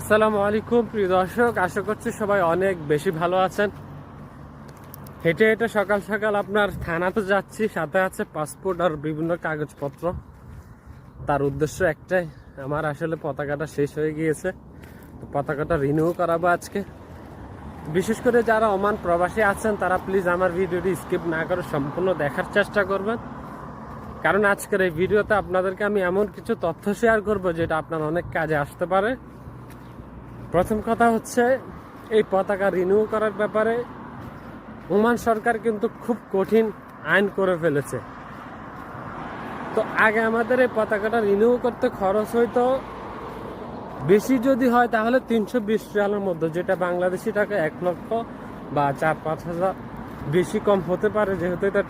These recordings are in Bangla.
আসসালামু আলাইকুম প্রিয় দর্শক, আশা করছি সবাই অনেক বেশি ভালো আছেন। হেঁটে হেঁটে সকাল সকাল আপনার থানাতে যাচ্ছি, সাথে আছে পাসপোর্ট আর বিভিন্ন কাগজপত্র। তার উদ্দেশ্য একটাই, আমার আসলে পতাকাটা শেষ হয়ে গিয়েছে, তো পতাকাটা রিনিউ করাবো আজকে। বিশেষ করে যারা ওমান প্রবাসী আছেন তারা প্লিজ আমার ভিডিওটি স্কিপ না করে সম্পূর্ণ দেখার চেষ্টা করবেন, কারণ আজকের এই ভিডিওতে আপনাদেরকে আমি এমন কিছু তথ্য শেয়ার করব যেটা আপনার অনেক কাজে আসতে পারে। প্রথম কথা হচ্ছে, এই পতাকা রিনিউ করার ব্যাপারে ওমান সরকার কিন্তু খুব কঠিন আইন করে ফেলেছে। তো আগে আমাদের এই পতাকাটা রিনিউ করতে খরচ হইতো, বেশি যদি হয় তাহলে 320 রিয়ালের মধ্যে, যেটা বাংলাদেশি টাকা 1 লক্ষ বা 4-5 হাজার, বেশি কম হতে পারে, যেহেতু এটা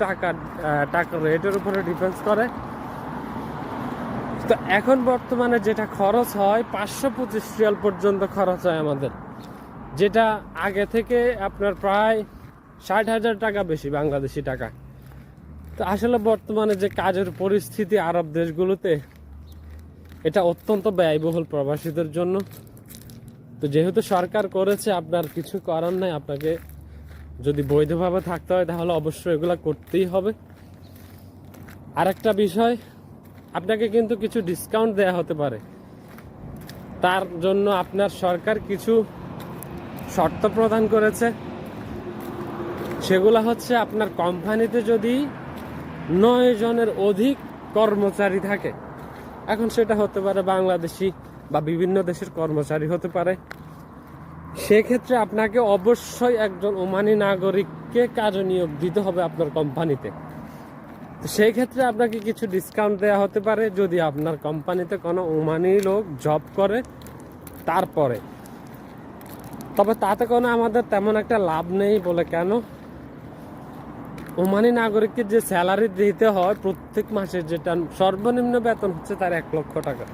টাকার রেটের উপরে ডিপেন্ডস করে। তো এখন বর্তমানে যেটা খরচ হয় 525 রিয়াল পর্যন্ত খরচ হয় আমাদের, যেটা আগে থেকে আপনার প্রায় 60,000 টাকা বেশি বাংলাদেশি টাকা। তো আসলে বর্তমানে যে কাজের পরিস্থিতি আরব দেশগুলোতে, এটা অত্যন্ত ব্যয়বহুল প্রবাসীদের জন্য। তো যেহেতু সরকার করেছে, আপনার কিছু করার নাই, আপনাকে যদি বৈধভাবে থাকতে হয় তাহলে অবশ্যই এগুলো করতেই হবে। আরেকটা বিষয়, আপনাকে কিন্তু কিছু ডিসকাউন্ট দেয়া হতে পারে, তার জন্য আপনার সরকার কিছু শর্ত প্রদান করেছে। সেগুলো হচ্ছে, আপনার কোম্পানিতে যদি 9 জনের অধিক কর্মচারী থাকে, এখন সেটা হতে পারে বাংলাদেশি বা বিভিন্ন দেশের কর্মচারী হতে পারে, সেক্ষেত্রে আপনাকে অবশ্যই একজন ওমানি নাগরিককে কাজে নিয়োগ দিতে হবে আপনার কোম্পানিতে। তো সেই ক্ষেত্রে আপনাকে কিছু ডিসকাউন্ট দেওয়া হতে পারে যদি আপনার কোম্পানিতে কোনো ওমানি লোক জব করে তারপরে। তবে তাতে কোনো আমাদের তেমন একটা লাভ নেই। বলে কেন? ওমানি নাগরিককে যে স্যালারি দিতে হয় প্রত্যেক মাসে, যেটা সর্বনিম্ন বেতন হচ্ছে তার 1 লক্ষ টাকা।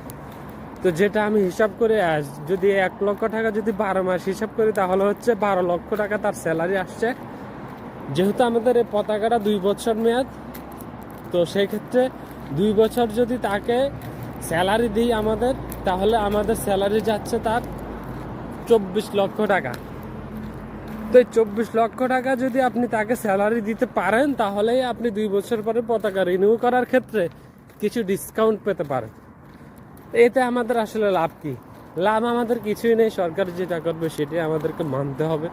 তো যেটা আমি হিসাব করে যদি 1 লক্ষ টাকা যদি 12 মাস হিসাব করি, তাহলে হচ্ছে 12 লক্ষ টাকা তার স্যালারি আসছে। যেহেতু আমাদের এই পতাকাটা 2 বছর মেয়াদ, তো সেই ক্ষেত্রে 2 বছর যদি তাকে স্যালারি দিই আমাদের, তাহলে আমাদের স্যালারি যাচ্ছে তার 24 লক্ষ টাকা। তো এই 24 লক্ষ টাকা যদি আপনি তাকে স্যালারি দিতে পারেন, তাহলেই আপনি 2 বছর পরে পতাকা রিনিউ করার ক্ষেত্রে কিছু ডিসকাউন্ট পেতে পারেন। এতে আমাদের আসলে লাভ কি? লাভ আমাদের কিছুই নেই। সরকার যেটা করবে সেটাই আমাদেরকে মানতে হবে।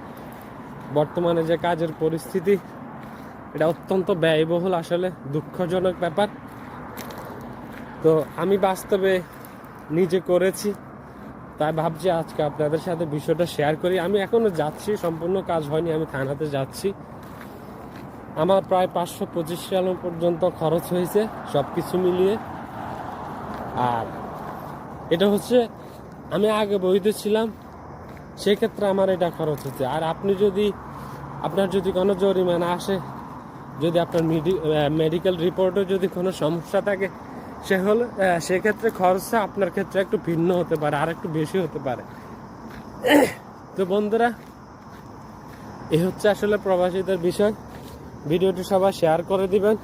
বর্তমানে যে কাজের পরিস্থিতি, এটা অত্যন্ত ব্যয়বহুল, আসলে দুঃখজনক ব্যাপার। তো আমি বাস্তবে নিজে করেছি, তাই ভাবছি আজকে আপনাদের সাথে বিষয়টা শেয়ার করি। আমি এখনো যাচ্ছি, সম্পূর্ণ কাজ হয়নি, আমি থানাতে যাচ্ছি। আমার প্রায় 525 রিয়াল পর্যন্ত খরচ হয়েছে সব কিছু মিলিয়ে। আর এটা হচ্ছে, আমি আগে বইতে ছিলাম, সেক্ষেত্রে আমার এটা খরচ হচ্ছে। আর আপনার যদি কোনো জরিমানা আসে, যদি আপনার মেডিকেল রিপোর্টে যদি কোনো সমস্যা থাকে, সেক্ষেত্রে খরচটা আপনার ক্ষেত্রে একটু ভিন্ন হতে পারে, আর একটু বেশি হতে পারে। তো বন্ধুরা, এই হচ্ছে আসলে প্রবাসীদের বিষয়। ভিডিওটি সবাই শেয়ার করে দিবেন।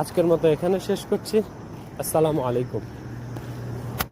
আজকের মতো এখানে শেষ করছি। আসসালামু আলাইকুম।